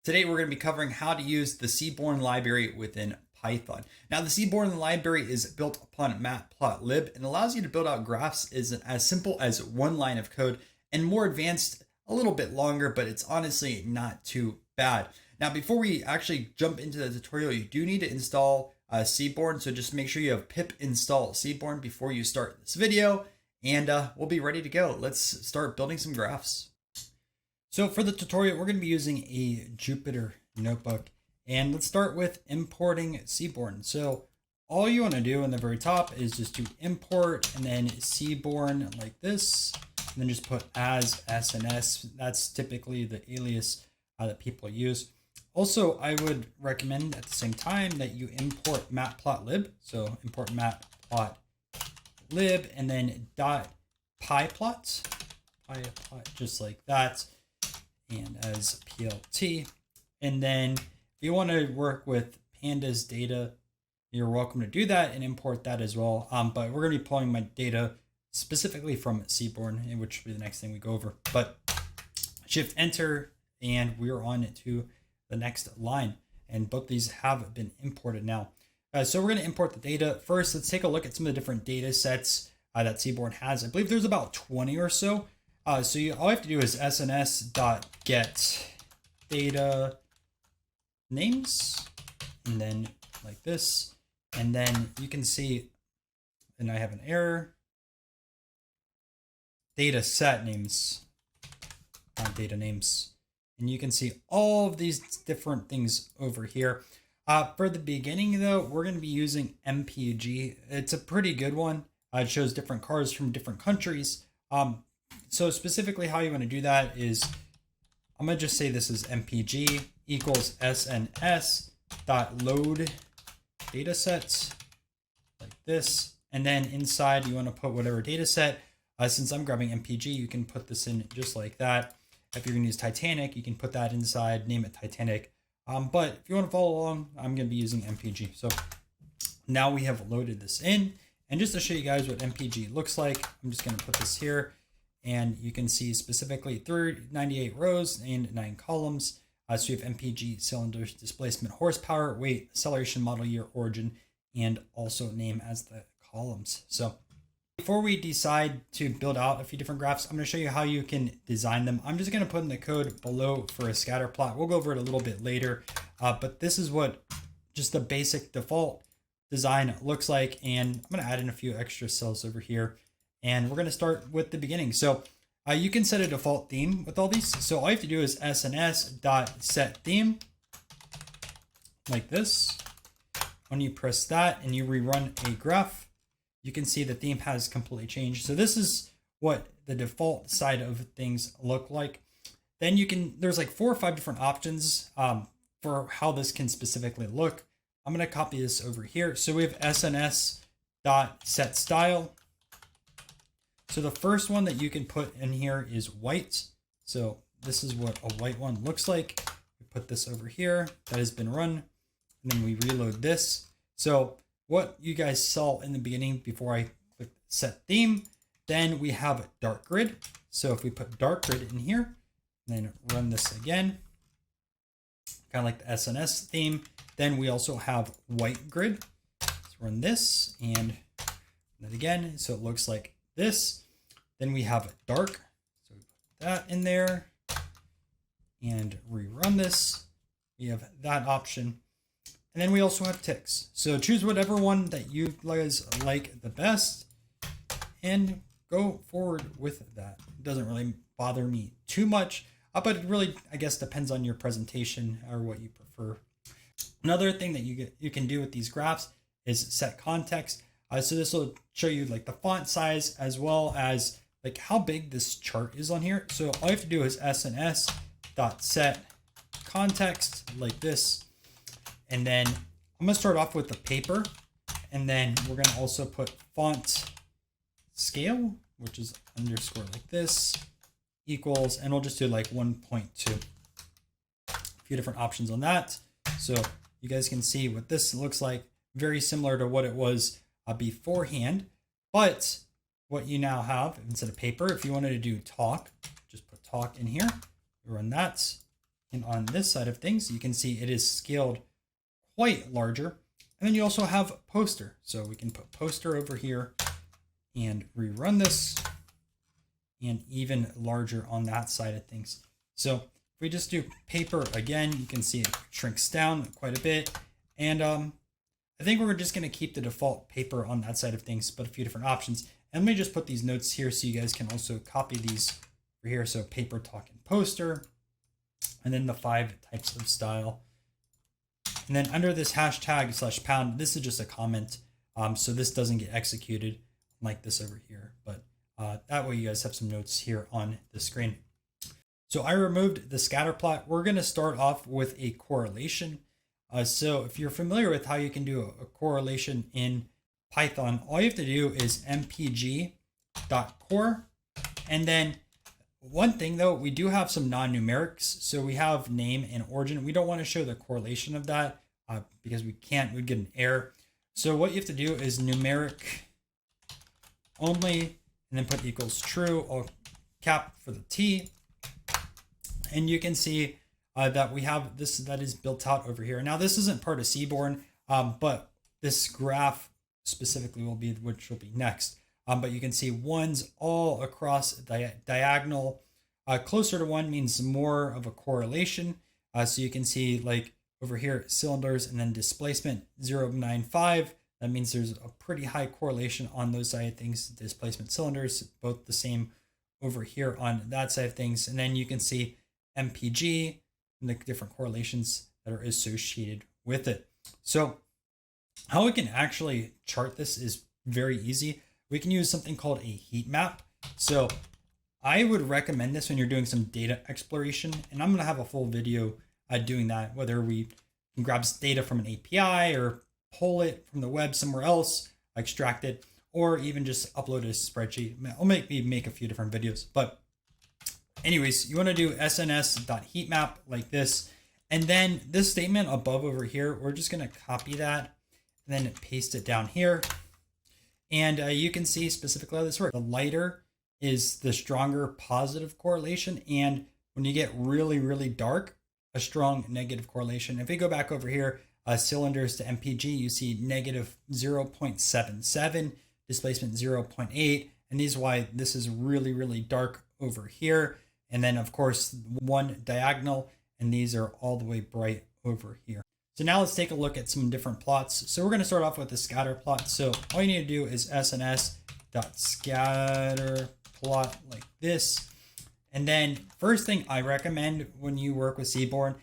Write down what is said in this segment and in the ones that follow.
Today we're going to be covering how to use the Seaborn library within Python. Now the Seaborn library is built upon Matplotlib and allows you to build out graphs as simple as one line of code and more advanced a little bit longer, but it's honestly not too bad. Now before we actually jump into the tutorial, you do need to install Seaborn, so just make sure you have pip install Seaborn before you start this video, and we'll be ready to go. Let's start building some graphs. So for the tutorial, we're going to be using a Jupyter Notebook, and let's start with importing Seaborn. So all you want to do in the very top is just to import and then Seaborn like this, and then just put as SNS. That's typically the alias that people use. Also, I would recommend at the same time that you import Matplotlib. So import Matplotlib and then .pyplot, just like that, and as PLT. And then if you want to work with pandas data, you're welcome to do that and import that as well. But we're going to be pulling my data specifically from Seaborn, which will be the next thing we go over. But shift enter, and we're on to the next line. And both these have been imported now. So we're going to import the data. First, let's take a look at some of the different data sets that Seaborn has. I believe there's about 20 or so. All you have to do is sns.get data names, and then like this, and then you can see, and I have an error, data set names, not data names. And you can see all of these different things over here. For the beginning though, we're going to be using MPG. It's a pretty good one. It shows different cars from different countries. So specifically how you want to do that is, I'm going to just say this is MPG equals SNS dot load datasets like this. And then inside you want to put whatever dataset. Since I'm grabbing MPG, you can put this in just like that. If you're going to use Titanic, you can put that inside, name it Titanic. But if you want to follow along, I'm going to be using MPG. So now we have loaded this in. And just to show you guys what MPG looks like, I'm just going to put this here. And you can see specifically 98 rows and 9 columns. So you have MPG cylinders, displacement, horsepower, weight, acceleration, model year, origin, and also name as the columns. So before we decide to build out a few different graphs, I'm going to show you how you can design them. I'm just going to put in the code below for a scatter plot. We'll go over it a little bit later, but this is what just the basic default design looks like. And I'm going to add in a few extra cells over here. And we're going to start with the beginning. So you can set a default theme with all these. So all you have to do is sns.setTheme like this. When you press that and you rerun a graph, you can see the theme has completely changed. So this is what the default side of things look like. Then there's like 4 or 5 different options for how this can specifically look. I'm going to copy this over here. So we have sns.setStyle. So the first one that you can put in here is white. So this is what a white one looks like. We put this over here. That has been run. And then we reload this. So what you guys saw in the beginning before I click set theme, then we have dark grid. So if we put dark grid in here, and then run this again, kind of like the SNS theme, then we also have white grid. Let's run this and then again, so it looks like this. Then we have dark, so we put that in there and rerun this. We have that option. And then we also have ticks. So choose whatever one that you guys like the best and go forward with that. It doesn't really bother me too much, but it really, I guess, depends on your presentation or what you prefer. Another thing that you can do with these graphs is set context. So this will show you like the font size as well as like how big this chart is on here. So all you have to do is sns.set context like this. And then I'm going to start off with the paper, and then we're going to also put font scale, which is underscore like this, equals, and we'll just do like 1.2. A few different options on that. So you guys can see what this looks like, very similar to what it was beforehand. But what you now have, instead of paper, if you wanted to do talk, just put talk in here, run that, And on this side of things, you can see it is scaled quite larger. And then you also have poster. So we can put poster over here and rerun this, and even larger on that side of things. So if we just do paper again, you can see it shrinks down quite a bit. And I think we're just going to keep the default paper on that side of things, but a few different options. And let me just put these notes here so you guys can also copy these over here. So paper, talk, and poster, and then the 5 types of style. And then under this hashtag /pound, this is just a comment. So this doesn't get executed like this over here, but that way you guys have some notes here on the screen. So I removed the scatter plot. We're going to start off with a correlation. So if you're familiar with how you can do a correlation in Python, all you have to do is mpg.core. And then one thing though, we do have some non-numerics. So we have name and origin. We don't want to show the correlation of that because we'd get an error. So what you have to do is numeric only, and then put equals true, all cap for the T. And you can see that we have this that is built out over here. Now this isn't part of Seaborn, but this graph specifically which will be next. But you can see ones all across diagonal. Closer to 1 means more of a correlation. So you can see like over here, cylinders and then displacement 0.95. That means there's a pretty high correlation on those side of things. Displacement cylinders, both the same over here on that side of things. And then you can see MPG and the different correlations that are associated with it. So how we can actually chart this is very easy. We can use something called a heat map. So I would recommend this when you're doing some data exploration. And I'm going to have a full video doing that, whether we can grab data from an API or pull it from the web somewhere else, extract it, or even just upload a spreadsheet. I'll make a few different videos. But anyways, you want to do sns.heatmap like this. And then this statement above over here, we're just going to copy that and then paste it down here. And you can see specifically how this works. The lighter is the stronger positive correlation. And when you get really, really dark, a strong negative correlation. If we go back over here, cylinders to MPG, you see negative 0.77, displacement 0.8. And these is why this is really, really dark over here. And then of course, one diagonal, and these are all the way bright over here. So now let's take a look at some different plots. So we're going to start off with the scatter plot. So all you need to do is sns.scatter plot like this. And then first thing I recommend when you work with Seaborn,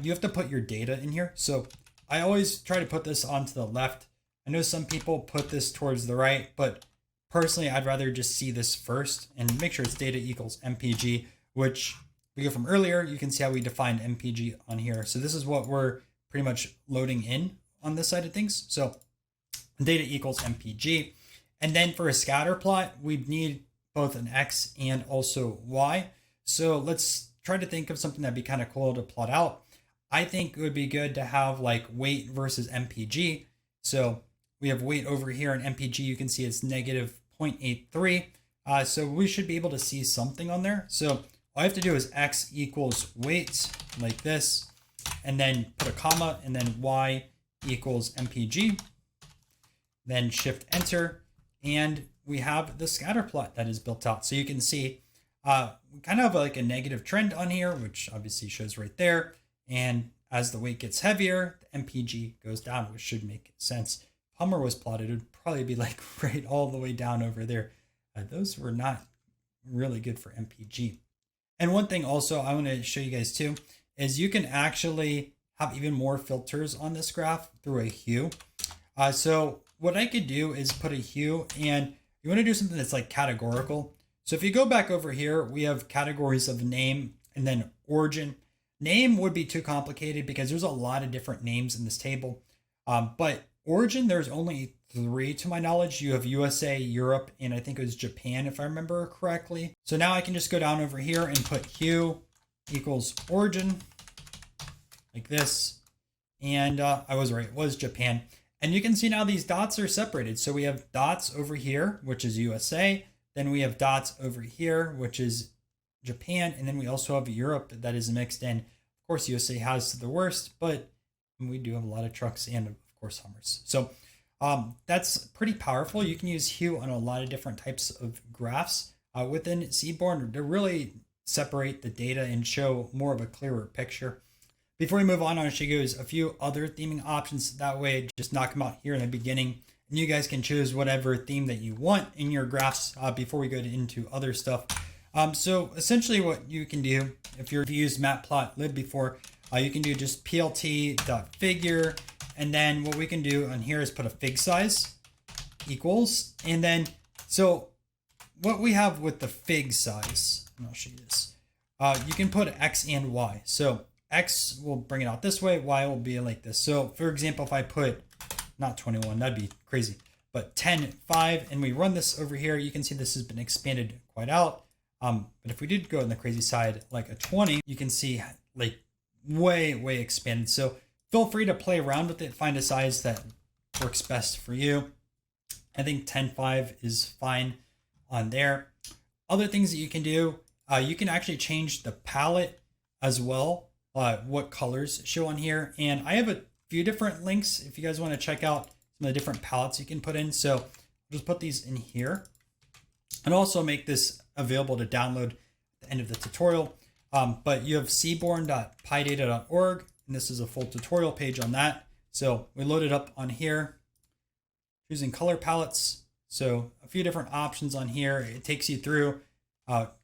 you have to put your data in here. So I always try to put this onto the left. I know some people put this towards the right, but personally, I'd rather just see this first and make sure it's data equals MPG, which we go from earlier. You can see how we defined MPG on here. So this is what we're pretty much loading in on this side of things. So data equals MPG. And then for a scatter plot, we need both an X and also Y. So let's try to think of something that'd be kind of cool to plot out. I think it would be good to have like weight versus MPG. So we have weight over here, and MPG, you can see it's negative 0.83. So we should be able to see something on there. So all I have to do is X equals weight like this, and then put a comma, and then Y equals MPG, then shift enter, and we have the scatter plot that is built out. So you can see kind of like a negative trend on here, which obviously shows right there. And as the weight gets heavier, the MPG goes down, which should make sense. If Hummer was plotted, it would probably be like right all the way down over there. Those were not really good for MPG. And one thing also I want to show you guys too, is you can actually have even more filters on this graph through a hue. So what I could do is put a hue, and you want to do something that's like categorical. So if you go back over here, we have categories of name and then origin. Name would be too complicated because there's a lot of different names in this table. But origin, there's only 3 to my knowledge. You have USA, Europe, and I think it was Japan, if I remember correctly. So now I can just go down over here and put hue equals origin like this. And I was right, it was Japan. And you can see now these dots are separated. So we have dots over here, which is USA. Then we have dots over here, which is Japan. And then we also have Europe that is mixed in. Of Of course, USA has the worst, but we do have a lot of trucks and, of course, Hummers. So that's pretty powerful. You can use hue on a lot of different types of graphs within Seaborn to really separate the data and show more of a clearer picture. Before we move on, I want to show you guys a few other theming options. That way, just knock them out here in the beginning, and you guys can choose whatever theme that you want in your graphs before we go into other stuff. So essentially what you can do, if you've used Matplotlib before, you can do just plt.figure, and then what we can do on here is put a fig size equals, and then, so what we have with the fig size, and I'll show you this, you can put X and Y. So X will bring it out this way, Y will be like this. So for example, if I put, not 21, that'd be crazy, but 10, 5, and we run this over here, you can see this has been expanded quite out. But if we did go on the crazy side, like a 20, you can see like way expanded. So feel free to play around with it, find a size that works best for you. I think 10.5 is fine on there. Other things that you can do, you can actually change the palette as well, what colors show on here. And I have a few different links if you guys want to check out some of the different palettes you can put in. So I'll just put these in here and also make this available to download at the end of the tutorial. But you have seaborn.pydata.org, and this is a full tutorial page on that. So we load it up on here, choosing color palettes. So a few different options on here. It takes you through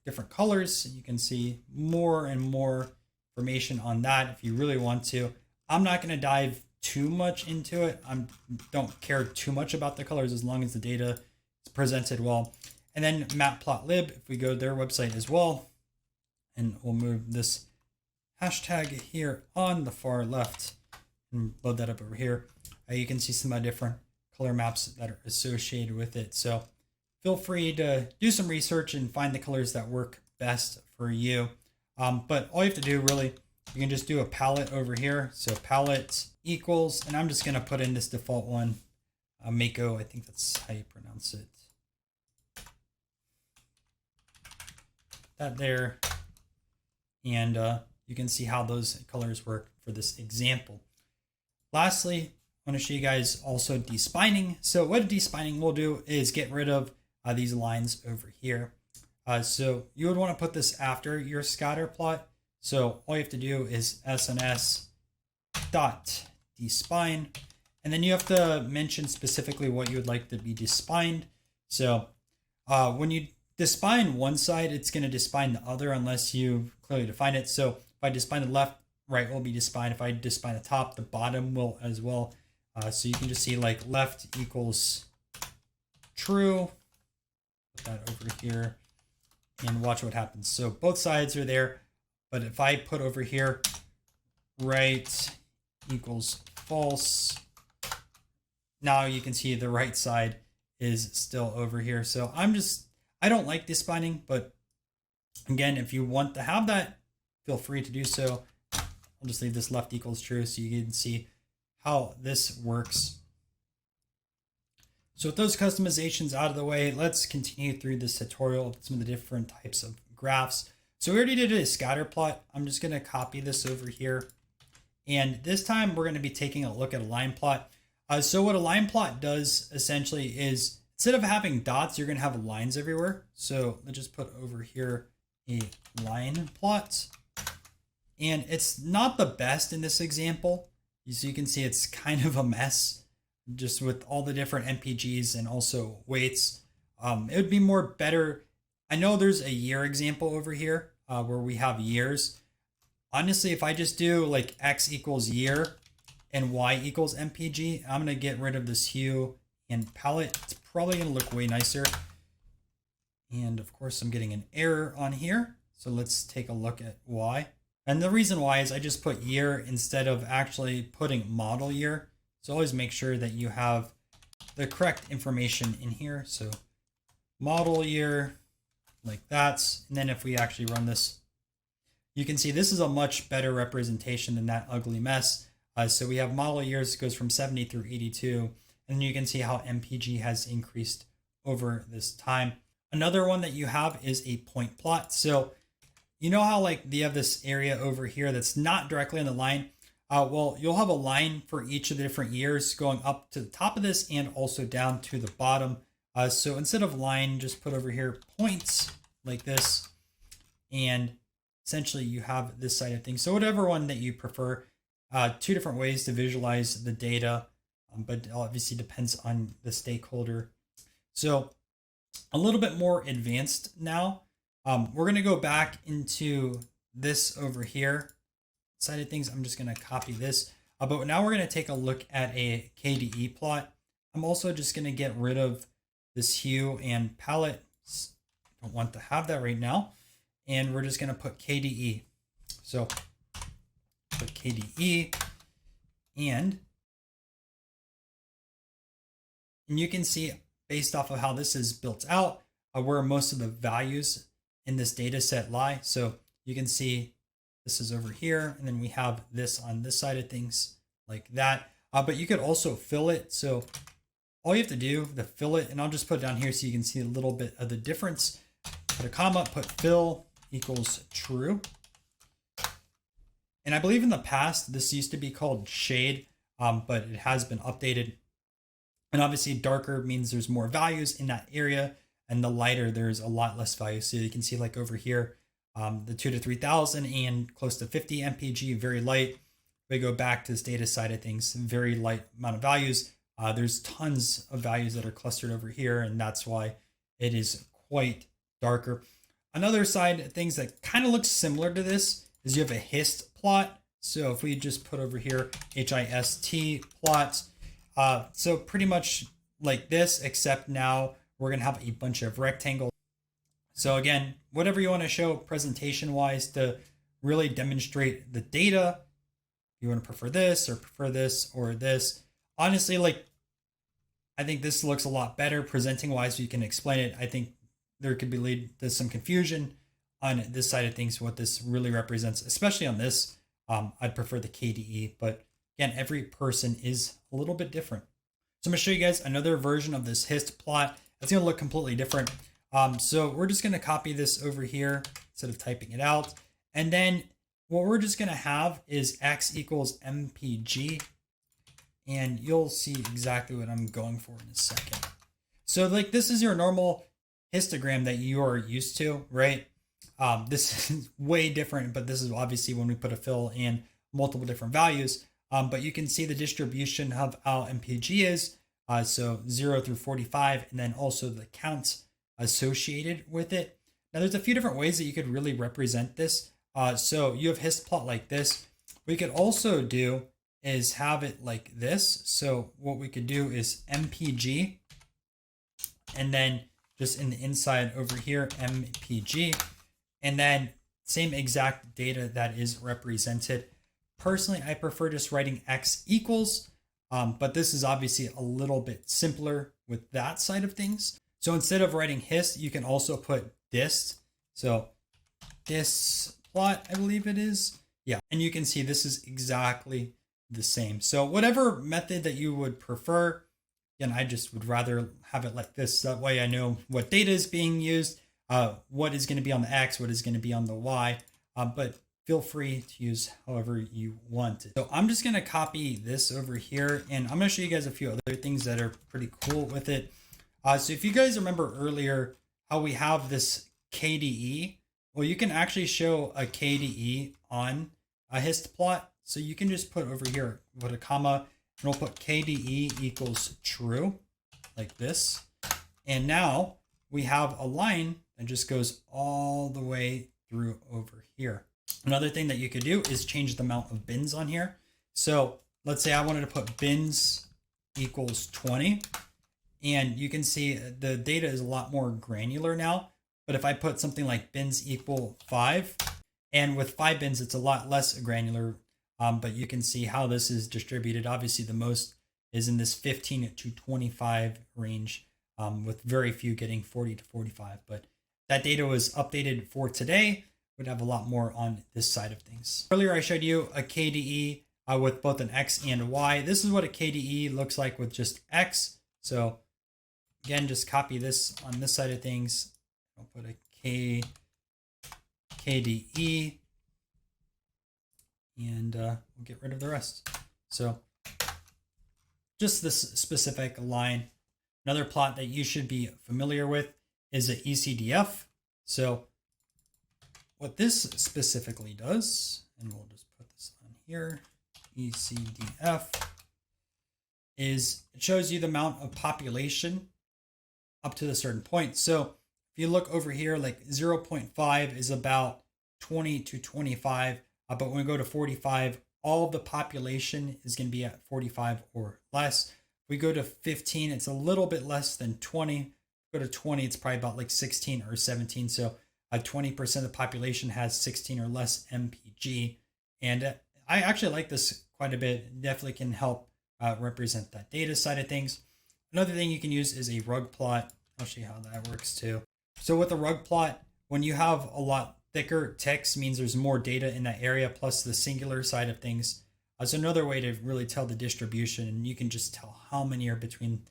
different colors. You can see more and more information on that if you really want to. I'm not going to dive too much into it. I don't care too much about the colors as long as the data is presented well. And then Matplotlib, if we go to their website as well, and we'll move this hashtag here on the far left and load that up over here, you can see some of the different color maps that are associated with it. So feel free to do some research and find the colors that work best for you. But all you have to do really, you can just do a palette over here. So palette equals, and I'm just going to put in this default one, Mako, I think that's how you pronounce it. That there, and you can see how those colors work for this example. Lastly, I want to show you guys also despining. So what despining will do is get rid of these lines over here. So you would want to put this after your scatter plot. So all you have to do is SNS dot despine, and then you have to mention specifically what you would like to be despined. So when you despine one side, it's going to despine the other unless you clearly define it. So if I despine the left, right will be despined. If I despine the top, the bottom will as well. So you can just see like left equals true. Put that over here and watch what happens. So both sides are there. But if I put over here, right equals false, now you can see the right side is still over here. So I don't like despining, but again, if you want to have that, feel free to do so. I'll just leave this left equals true so you can see how this works. So with those customizations out of the way, let's continue through this tutorial with some of the different types of graphs. So we already did a scatter plot. I'm just going to copy this over here. And this time we're going to be taking a look at a line plot. So what a line plot does essentially is, instead of having dots, you're going to have lines everywhere. So let's just put over here a line plot. And it's not the best in this example. So you can see it's kind of a mess just with all the different MPGs and also weights. It would be more better. I know there's a year example over here where we have years. Honestly, if I just do like X equals year and Y equals MPG, I'm going to get rid of this hue and palette. It's probably going to look way nicer. And of course, I'm getting an error on here. So let's take a look at why. And the reason why is I just put year instead of actually putting model year. So always make sure that you have the correct information in here. So model year like that. And then if we actually run this, you can see this is a much better representation than that ugly mess. So we have model years goes from 70 through 82. And you can see how MPG has increased over this time. Another one that you have is a point plot. So you know how like you have this area over here that's not directly on the line? Well, you'll have a line for each of the different years going up to the top of this and also down to the bottom. So instead of line, just put over here points like this. And essentially you have this side of things. So whatever one that you prefer, two different ways to visualize the data, but obviously depends on the stakeholder. So a little bit more advanced now. We're going to go back into this over here side of things. I'm just going to copy this, but now we're going to take a look at a KDE plot. I'm also just going to get rid of this hue and palette. Don't want to have that right now. And we're just going to put KDE. So put KDE and you can see based off of how this is built out, where most of the values in this data set lie. So you can see this is over here, and then we have this on this side of things like that. But you could also fill it. So all you have to do to fill it, and I'll just put it down here so you can see a little bit of the difference. Put a comma, put fill equals true. And I believe in the past, this used to be called shade, but it has been updated. And obviously darker means there's more values in that area, and the lighter, there's a lot less value. So you can see like over here, the 2 to 3000 and close to 50 MPG, very light. We go back to this data side of things, very light amount of values. There's tons of values that are clustered over here, and that's why it is quite darker. Another side of things that kind of looks similar to this is you have a hist plot. So if we just put over here, HIST plots. So pretty much like this, except now we're going to have a bunch of rectangles. So again, whatever you want to show presentation wise to really demonstrate the data, you want to prefer this or this. Honestly, like, I think this looks a lot better presenting wise. You can explain it. I think there could be lead to some confusion on this side of things, what this really represents, especially on this. I'd prefer the KDE, but again, every person is a little bit different. So I'm gonna show you guys another version of this hist plot. It's gonna look completely different. So we're just gonna copy this over here instead of typing it out. And then what we're just gonna have is X equals MPG. And you'll see exactly what I'm going for in a second. So like this is your normal histogram that you are used to, right? This is way different, but this is obviously when we put a fill and multiple different values. But you can see the distribution of how MPG is. So 0 through 45, and then also the counts associated with it. Now there's a few different ways that you could really represent this. So you have hist plot like this. We could also do is have it like this. So what we could do is MPG, and then just in the inside over here, MPG, and then same exact data that is represented. Personally, I prefer just writing X equals, but this is obviously a little bit simpler with that side of things. So instead of writing hist, you can also put dist. So this plot, I believe it is. Yeah, and you can see this is exactly the same. So whatever method that you would prefer, again, I just would rather have it like this. That way I know what data is being used, what is going to be on the X, what is going to be on the Y, but feel free to use however you want. So I'm just going to copy this over here, and I'm going to show you guys a few other things that are pretty cool with it. So if you guys remember earlier how we have this KDE, well, you can actually show a KDE on a hist plot. So you can just put over here, put a comma, and we'll put KDE equals true, like this. And now we have a line that just goes all the way through over here. Another thing that you could do is change the amount of bins on here. So let's say I wanted to put bins equals 20. And you can see the data is a lot more granular now. But if I put something like bins equal 5, and with 5 bins, it's a lot less granular. But you can see how this is distributed. Obviously, the most is in this 15 to 25 range, with very few getting 40 to 45. But that data was updated for today. Would have a lot more on this side of things. Earlier, I showed you a KDE with both an X and a Y. This is what a KDE looks like with just X. So again, just copy this on this side of things. I'll put a KDE, and we'll get rid of the rest. So just this specific line. Another plot that you should be familiar with is an ECDF. So what this specifically does, and we'll just put this on here, ECDF, is it shows you the amount of population up to a certain point. So if you look over here, like 0.5 is about 20 to 25, but when we go to 45, all of the population is going to be at 45 or less. If we go to 15, it's a little bit less than 20. Go to 20, it's probably about like 16 or 17. So 20% of the population has 16 or less MPG. And I actually like this quite a bit. It definitely can help represent that data side of things. Another thing you can use is a rug plot. I'll show you how that works too. So with a rug plot, when you have a lot thicker text, means there's more data in that area, plus the singular side of things. So another way to really tell the distribution, and you can just tell how many are between,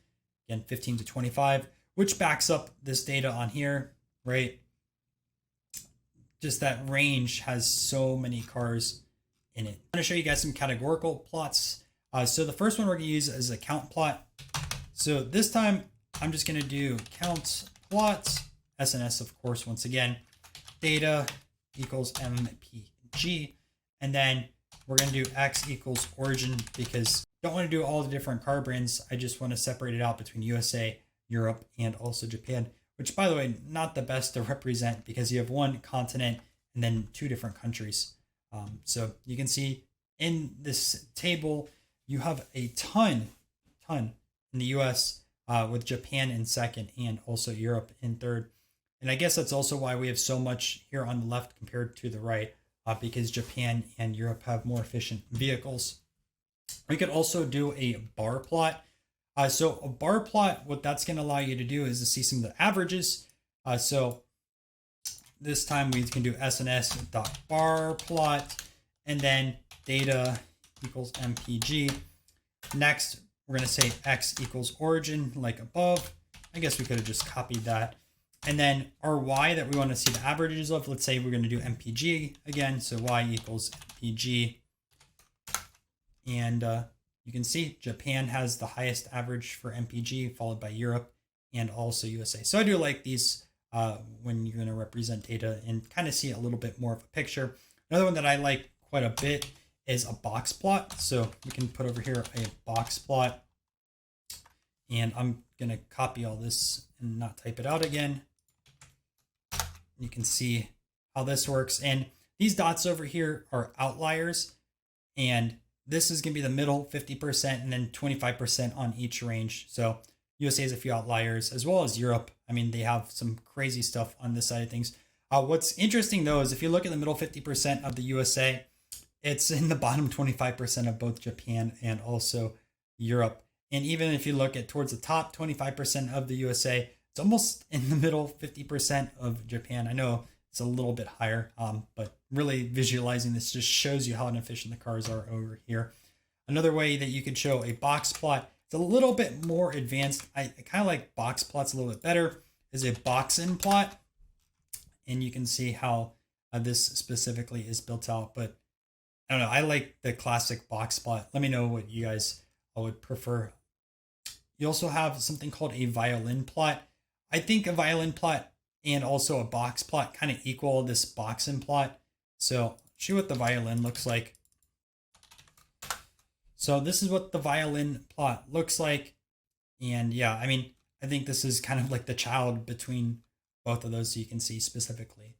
again, 15 to 25, which backs up this data on here, right? Just that range has so many cars in it. I'm going to show you guys some categorical plots. So the first one we're going to use is a count plot. So this time I'm just going to do count plot, SNS, of course, once again, data equals MPG, and then we're going to do X equals origin because I don't want to do all the different car brands. I just want to separate it out between USA, Europe, and also Japan, which, by the way, not the best to represent because you have one continent and then two different countries. So you can see in this table, you have a ton in the US, with Japan in second and also Europe in third. And I guess that's also why we have so much here on the left compared to the right, because Japan and Europe have more efficient vehicles. We could also do a bar plot. So a bar plot, what that's going to allow you to do is to see some of the averages. So this time we can do SNS.bar plot and then data equals MPG. Next, we're going to say X equals origin like above. I guess we could have just copied that. And then our Y that we want to see the averages of, let's say we're going to do MPG again. So Y equals MPG. And you can see Japan has the highest average for MPG, followed by Europe and also USA. So I do like these when you're going to represent data and kind of see a little bit more of a picture. Another one that I like quite a bit is a box plot. So we can put over here a box plot. And I'm going to copy all this and not type it out again. You can see how this works. And these dots over here are outliers. And this is going to be the middle 50% and then 25% on each range. So USA has a few outliers as well as Europe. I mean, they have some crazy stuff on this side of things. What's interesting though, is if you look at the middle 50% of the USA, it's in the bottom 25% of both Japan and also Europe. And even if you look at towards the top 25% of the USA, it's almost in the middle 50% of Japan. I know it's a little bit higher, but really visualizing this just shows you how inefficient the cars are over here. Another way that you can show a box plot, it's a little bit more advanced. I kind of like box plots a little bit better, is a box-in plot. And you can see how this specifically is built out. But I don't know, I like the classic box plot. Let me know what you guys would prefer. You also have something called a violin plot. I think a violin plot and also a box plot kind of equal this box-in plot. So I'll show you what the violin looks like. So this is what the violin plot looks like. And yeah, I mean, I think this is kind of like the child between both of those. So you can see specifically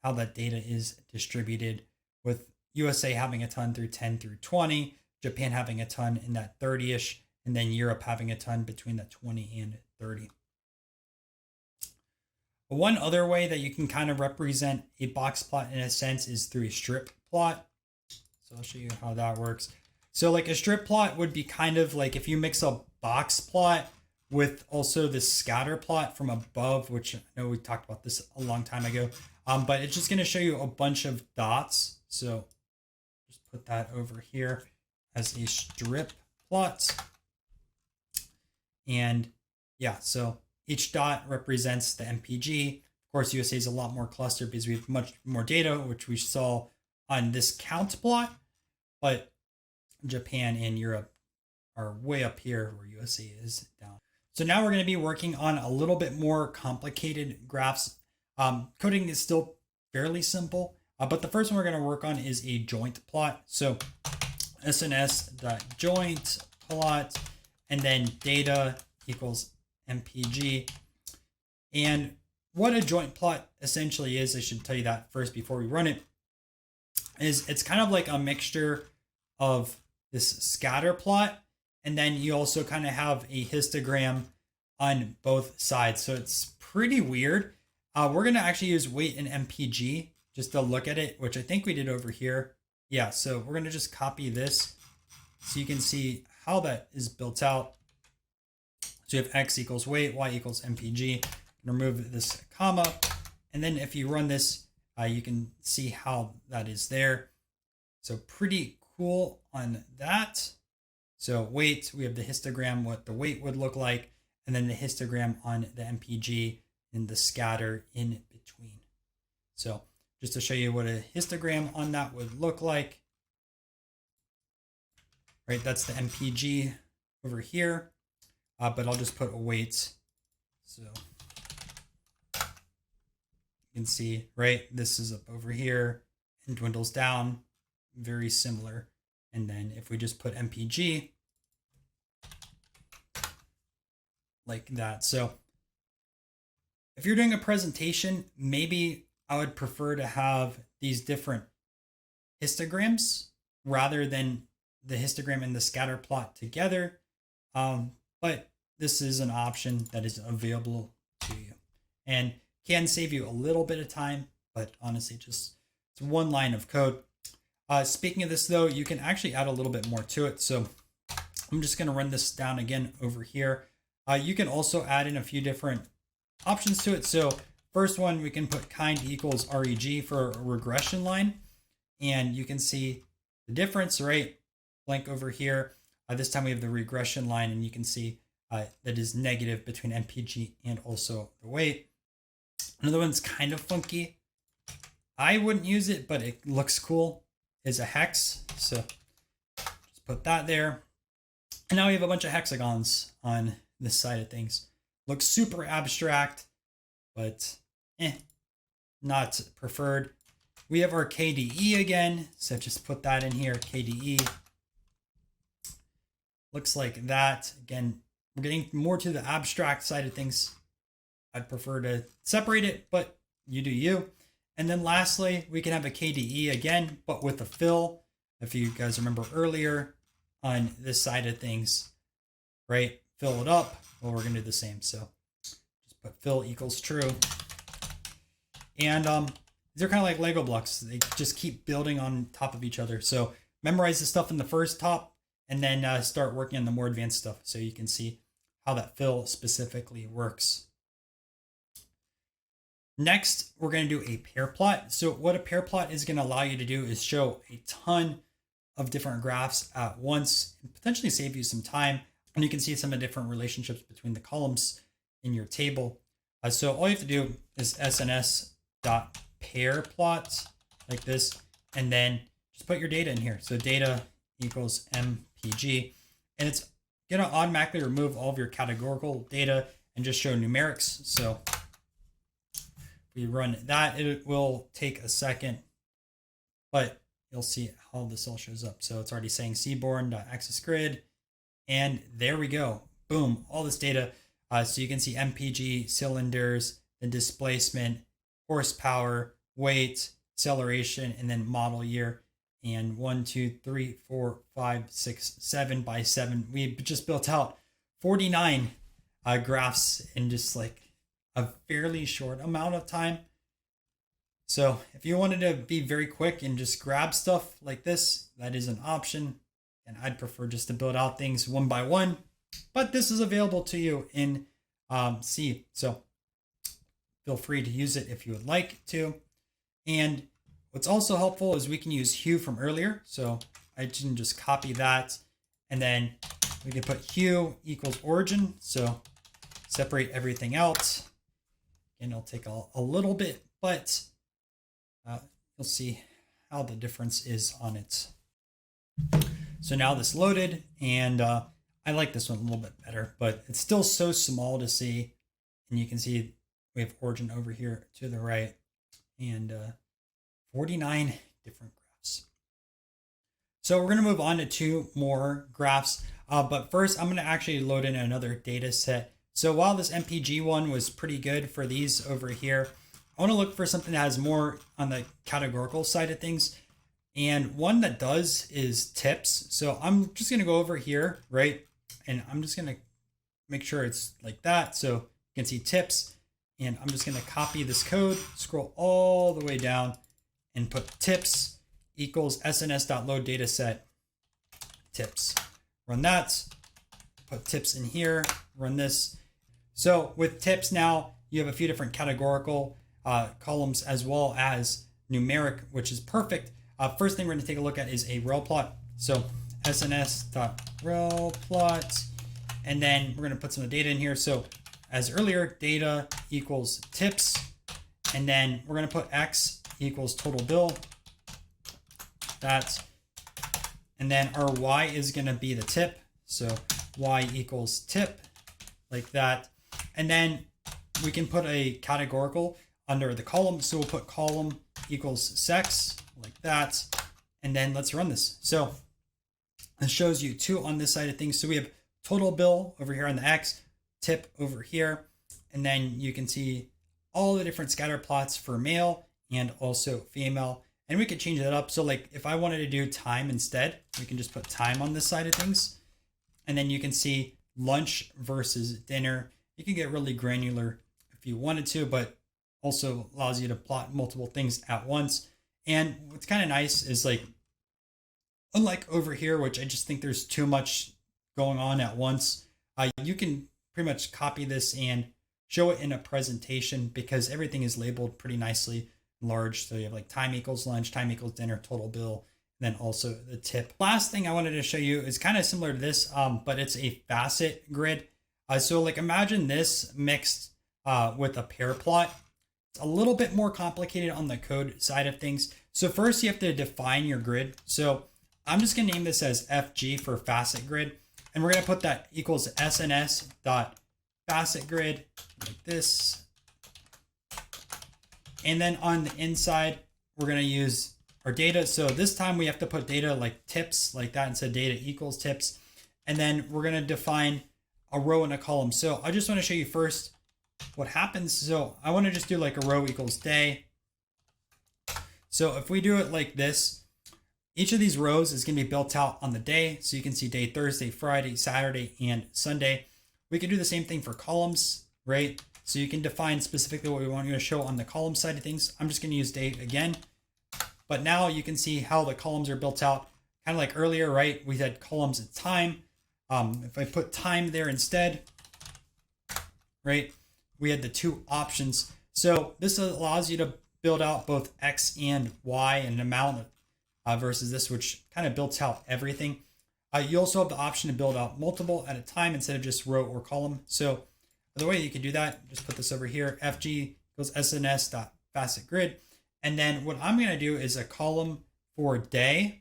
how that data is distributed, with USA having a ton through 10 through 20, Japan having a ton in that 30-ish, and then Europe having a ton between that 20 and 30. One other way that you can kind of represent a box plot in a sense is through a strip plot. So I'll show you how that works. So like a strip plot would be kind of like if you mix a box plot with also the scatter plot from above, which I know we talked about this a long time ago, but it's just going to show you a bunch of dots. So just put that over here as a strip plot. And yeah, so each dot represents the MPG Of course, USA is a lot more clustered because we have much more data, which we saw on this count plot, but Japan and Europe are way up here where USA is down. So now we're going to be working on a little bit more complicated graphs. Coding is still fairly simple, but the first one we're going to work on is a joint plot. So sns.joint plot, and then data equals MPG. And what a joint plot essentially is, I should tell you that first before we run it, is it's kind of like a mixture of this scatter plot, and then you also kind of have a histogram on both sides. So it's pretty weird. We're going to actually use weight and MPG just to look at it, which I think we did over here. Yeah, so we're going to just copy this so you can see how that is built out. So you have x equals weight, y equals MPG. Remove this comma, and then if you run this, you can see how that is there. So pretty cool on that. So weight, we have the histogram, what the weight would look like, and then the histogram on the MPG and the scatter in between. So just to show you what a histogram on that would look like, right? That's the MPG over here, but I'll just put a weight. So you can see, right, this is up over here and dwindles down, very similar. And then if we just put MPG like that. So if you're doing a presentation, maybe I would prefer to have these different histograms rather than the histogram and the scatter plot together. But this is an option that is available to you and can save you a little bit of time, but honestly, just it's one line of code. Speaking of this though, you can actually add a little bit more to it. So I'm just going to run this down again over here. You can also add in a few different options to it. So first one, we can put kind equals reg for a regression line. And you can see the difference, right? Blank over here. This time we have the regression line, and you can see that is negative between MPG and also the weight. Another one's kind of funky. I wouldn't use it, but it looks cool, is a hex. So just put that there. And now we have a bunch of hexagons on this side of things. Looks super abstract, but not preferred. We have our KDE again. So just put that in here, KDE. Looks like that. Again, we're getting more to the abstract side of things. I'd prefer to separate it, but you do you. And then lastly, we can have a KDE again, but with a fill. If you guys remember earlier on this side of things, right? Fill it up. Well, we're going to do the same. So just put fill equals true. And they're kind of like Lego blocks. They just keep building on top of each other. So memorize the stuff in the first top and then start working on the more advanced stuff so you can see how that fill specifically works. Next, we're going to do a pair plot. So what a pair plot is going to allow you to do is show a ton of different graphs at once and potentially save you some time. And you can see some of the different relationships between the columns in your table. So all you have to do is sns.pairplot like this, and then just put your data in here. So data equals MPG, and it's going to automatically remove all of your categorical data and just show numerics. So we run that, it will take a second, but you'll see how this all shows up. So it's already saying Seaborn.axis grid, and there we go. Boom, all this data. So you can see MPG, cylinders, the displacement, horsepower, weight, acceleration, and then model year. And 1, 2, 3, 4, 5, 6, 7 by 7. We just built out 49 graphs in just like a fairly short amount of time. So if you wanted to be very quick and just grab stuff like this, that is an option. And I'd prefer just to build out things one by one, but this is available to you in C. So feel free to use it if you would like to. And what's also helpful is we can use hue from earlier. So I can just copy that, and then we can put hue equals origin. So separate everything else. and it'll take a little bit, but you'll see how the difference is on it. So now this loaded, and I like this one a little bit better, but it's still so small to see. And you can see we have origin over here to the right, and 49 different graphs. So we're going to move on to 2 more graphs. But first, I'm going to actually load in another data set. So while this MPG one was pretty good for these over here, I want to look for something that has more on the categorical side of things. And one that does is tips. So I'm just going to go over here, right? And I'm just going to make sure it's like that. So you can see tips. And I'm just going to copy this code, scroll all the way down, and put tips equals sns.load dataset tips. Run that, put tips in here, run this. So with tips now, you have a few different categorical columns as well as numeric, which is perfect. First thing we're going to take a look at is a rel plot. So sns.rel plot, and then we're going to put some data in here. So as earlier, data equals tips, and then we're going to put x equals total bill. That, and then our y is going to be the tip. So y equals tip, like that. And then we can put a categorical under the column. So we'll put column equals sex, like that. And then let's run this. So it shows you 2 on this side of things. So we have total bill over here on the x, tip over here. And then you can see all the different scatter plots for male and also female. And we could change that up. So like if I wanted to do time instead, we can just put time on this side of things. And then you can see lunch versus dinner. You can get really granular if you wanted to, but also allows you to plot multiple things at once. And what's kind of nice is like, unlike over here, which I just think there's too much going on at once, you can pretty much copy this and show it in a presentation because everything is labeled pretty nicely large. So you have like time equals lunch, time equals dinner, total bill, and then also the tip. Last thing I wanted to show you is kind of similar to this, but it's a facet grid. So like imagine this mixed with a pair plot. It's a little bit more complicated on the code side of things. So first you have to define your grid. So I'm just going to name this as FG for facet grid. And we're going to put that equals SNS dot facet grid like this. And then on the inside, we're going to use our data. So this time we have to put data like tips like that instead of data equals tips. And then we're going to define a row and a column. So I just want to show you first what happens. So I want to just do like a row equals day. So if we do it like this, each of these rows is going to be built out on the day. So you can see day Thursday, Friday, Saturday, and Sunday. We can do the same thing for columns, right? So you can define specifically what we want you to show on the column side of things. I'm just going to use date again. But now you can see how the columns are built out. Kind of like earlier, right? We had columns at time. If I put time there instead, right? We had the 2 options. So this allows you to build out both X and Y and an amount versus this, which kind of builds out everything. You also have the option to build out multiple at a time instead of just row or column. So the way you can do that, just put this over here, FG equals SNS.facet grid. And then what I'm going to do is a column for day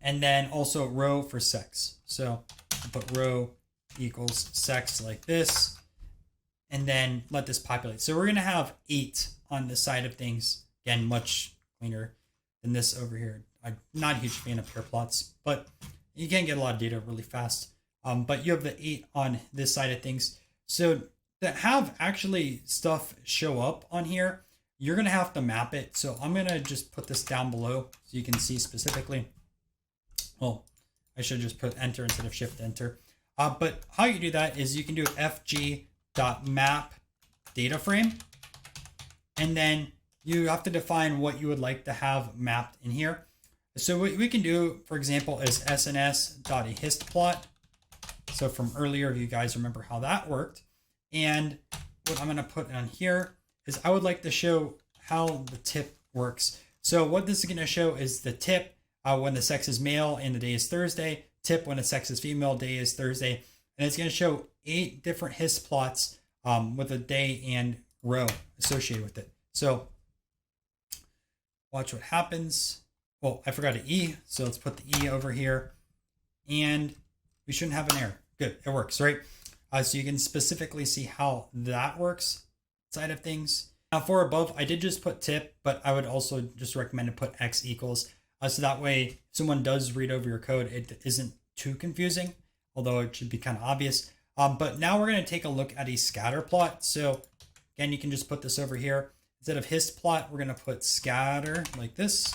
and then also row for sex. So I'll put row equals sex like this and then let this populate. So we're going to have 8 on the side of things. Again, much cleaner than this over here. I'm not a huge fan of pair plots, but you can get a lot of data really fast. But you have the 8 on this side of things. So to have actually stuff show up on here, you're going to have to map it. So I'm going to just put this down below so you can see specifically. Well, I should just put enter instead of shift enter. But how you do that is you can do fg.map data frame. And then you have to define what you would like to have mapped in here. So what we can do, for example, is sns.histplot. So from earlier, if you guys remember how that worked. And what I'm going to put on here is I would like to show how the tip works. So what this is going to show is the tip when the sex is male and the day is Thursday, tip when the sex is female, day is Thursday. And it's going to show 8 different hist plots with a day and row associated with it. So watch what happens. Well, I forgot an E, so let's put the E over here, and we shouldn't have an error. Good, it works, right? So you can specifically see how that works side of things. Now for above, I did just put tip, but I would also just recommend to put X equals. So that way, if someone does read over your code, it isn't too confusing, although it should be kind of obvious. But now we're going to take a look at a scatter plot. So again, you can just put this over here. Instead of hist plot, we're going to put scatter like this.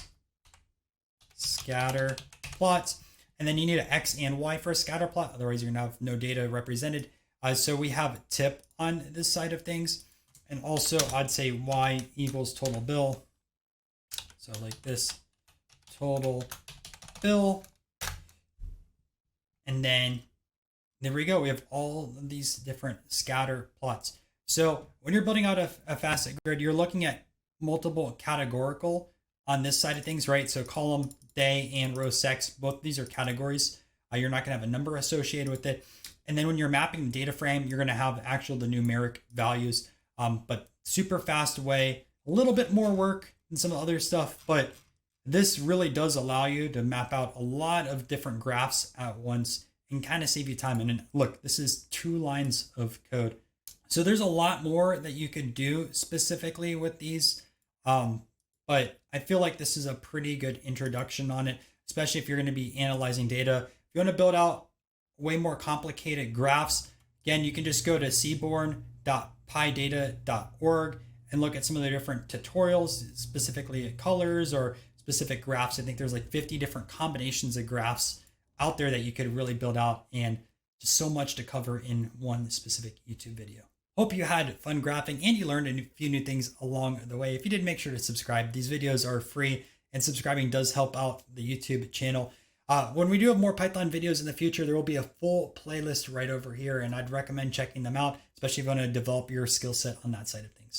Scatter plots. And then you need an X and Y for a scatter plot. Otherwise, you're going to have no data represented. So we have tip on this side of things. And also, I'd say Y equals total bill. So like this, total bill. And then there we go. We have all of these different scatter plots. So when you're building out a facet grid, you're looking at multiple categorical on this side of things, right? So column, day, and row sex, both these are categories. You're not going to have a number associated with it. And then when you're mapping the data frame, you're going to have the numeric values, but super fast way, a little bit more work than some of the other stuff, but this really does allow you to map out a lot of different graphs at once and kind of save you time. And then look, this is 2 lines of code. So there's a lot more that you could do specifically with these. But I feel like this is a pretty good introduction on it, especially if you're going to be analyzing data. If you want to build out way more complicated graphs, again, you can just go to seaborn.pydata.org and look at some of the different tutorials, specifically colors or specific graphs. I think there's like 50 different combinations of graphs out there that you could really build out, and just so much to cover in one specific YouTube video. Hope you had fun graphing and you learned a few new things along the way. If you did, make sure to subscribe. These videos are free and subscribing does help out the YouTube channel. When we do have more Python videos in the future, there will be a full playlist right over here, and I'd recommend checking them out, especially if you want to develop your skill set on that side of things.